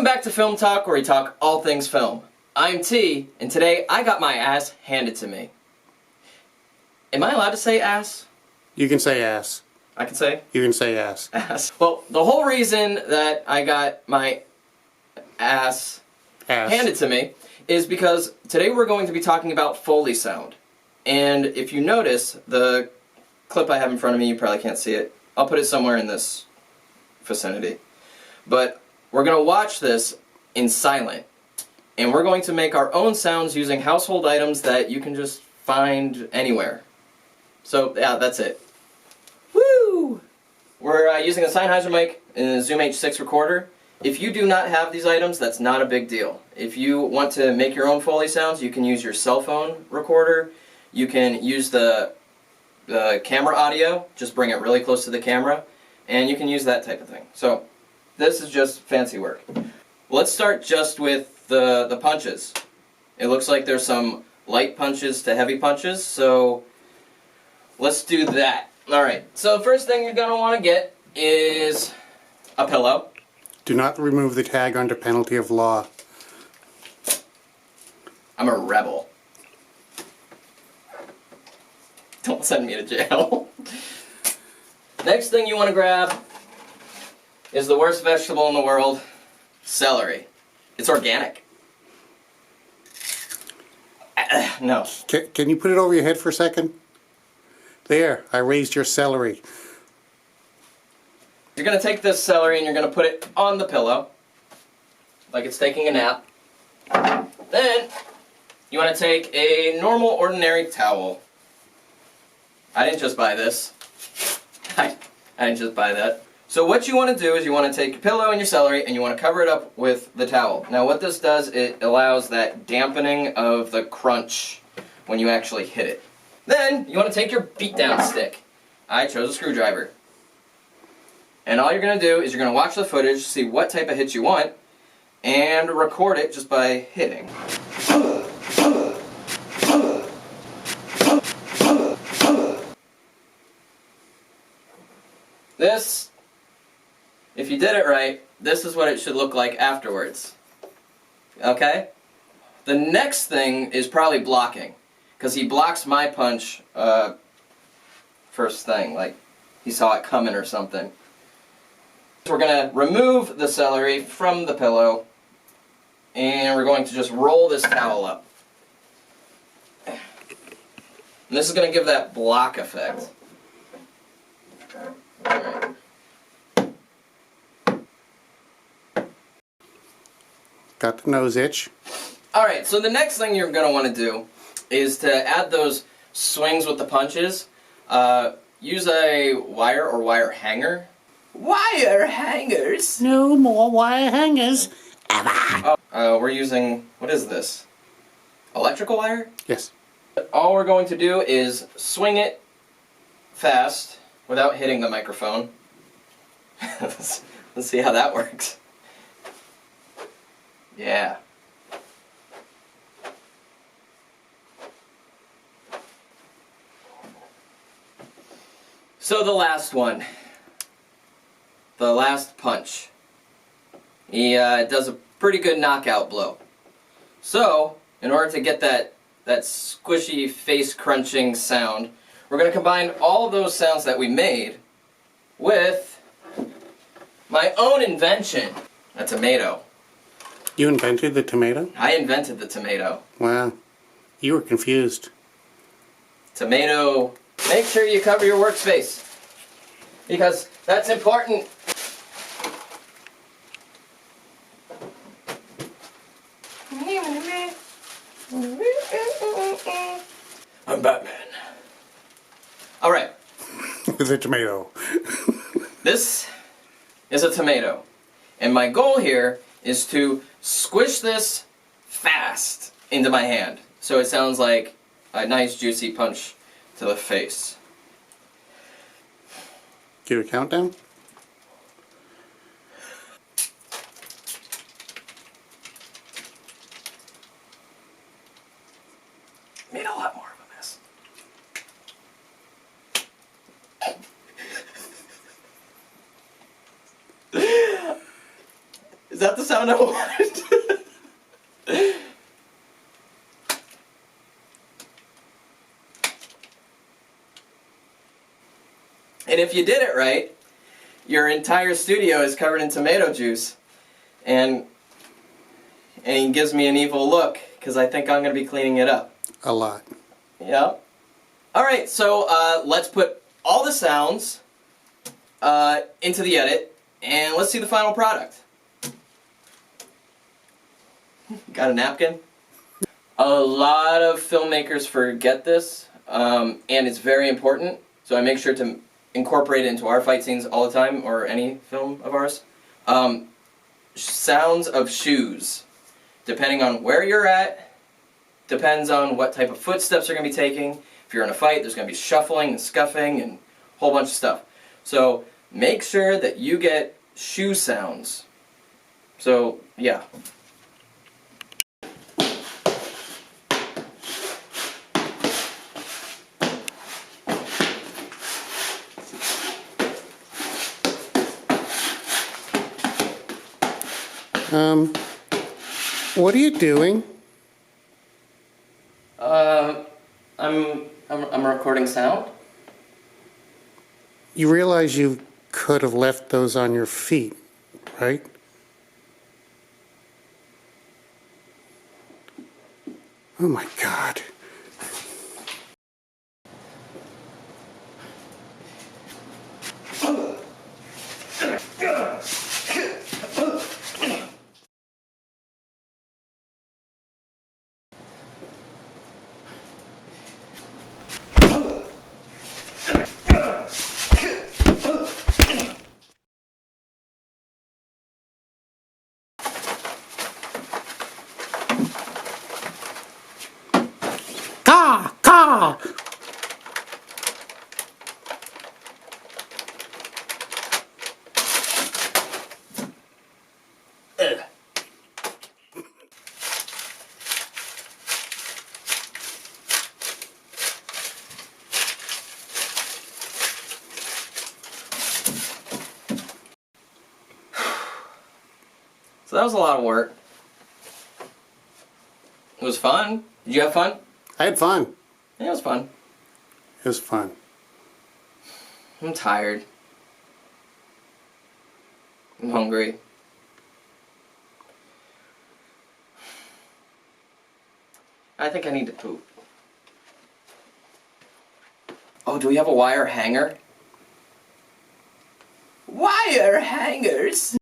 Welcome back to Film Talk, where we talk all things film. I'm T, and today I got my ass handed to me. Am I allowed to say ass? You can say ass. I can say? You can say ass. Ass. Well, the whole reason that I got my ass handed to me is because today we're going to be talking about Foley sound. And if you notice, the clip I have in front of me, you probably can't see it. I'll put it somewhere in this vicinity. But we're going to watch this in silent. And we're going to make our own sounds using household items that you can just find anywhere. So, yeah, that's it. Woo! We're using a Sennheiser mic and a Zoom H6 recorder. If you do not have these items, that's not a big deal. If you want to make your own Foley sounds, you can use your cell phone recorder. You can use the camera audio, just bring it really close to the camera, and you can use that type of thing. So, this is just fancy work. Let's start just with the punches. It looks like there's some light punches to heavy punches, so let's do that. Alright, so the first thing you're going to want to get is a pillow. Do not remove the tag under penalty of law. I'm a rebel. Don't send me to jail. Next thing you want to grab is the worst vegetable in the world, celery. It's organic. No. Can you put it over your head for a second? There, I raised your celery. You're going to take this celery and you're going to put it on the pillow, like it's taking a nap. Then, you want to take a normal, ordinary towel. I didn't just buy this. I didn't just buy that. So what you want to do is you want to take your pillow and your celery and you want to cover it up with the towel. Now what this does, it allows that dampening of the crunch when you actually hit it. Then you want to take your beatdown stick. I chose a screwdriver. And all you're going to do is you're going to watch the footage, see what type of hits you want, and record it just by hitting. This, if you did it right, this is what it should look like afterwards. Okay? The next thing is probably blocking, because he blocks my punch first thing, like he saw it coming or something. So we're going to remove the celery from the pillow, and we're going to just roll this towel up. And this is going to give that block effect. Alright. Got the nose itch. Alright, so the next thing you're going to want to do is to add those swings with the punches. Use a wire or wire hanger. Wire hangers? No more wire hangers. Ever. We're using, what is this? Electrical wire? Yes. All we're going to do is swing it fast without hitting the microphone. Let's see how that works. Yeah. So the last one. The last punch. He does a pretty good knockout blow. So, in order to get that squishy, face-crunching sound, we're going to combine all of those sounds that we made with my own invention, a tomato. You invented the tomato? I invented the tomato. Wow. You were confused. Tomato. Make sure you cover your workspace, because that's important. I'm Batman. Alright. With a tomato. This is a tomato. And my goal here is to squish this fast into my hand, so it sounds like a nice juicy punch to the face. Give a countdown? Made a lot more of a mess. that the sound I wanted? And if you did it right, your entire studio is covered in tomato juice. And he gives me an evil look, because I think I'm going to be cleaning it up. A lot. Yep. Alright, so let's put all the sounds into the edit, and let's see the final product. Got a napkin? A lot of filmmakers forget this, and it's very important, so I make sure to incorporate it into our fight scenes all the time, or any film of ours. Sounds of shoes. Depending on where you're at, depends on what type of footsteps you're going to be taking. If you're in a fight, there's going to be shuffling and scuffing and a whole bunch of stuff. So make sure that you get shoe sounds. So, yeah. What are you doing? I'm recording sound. You realize you could have left those on your feet, right? Oh my God. Ka! Ka! So that was a lot of work. It was fun. Did you have fun? I had fun. Yeah, it was fun. It was fun. I'm tired. I'm hungry. I think I need to poop. Oh, do we have a wire hanger? Wire hangers?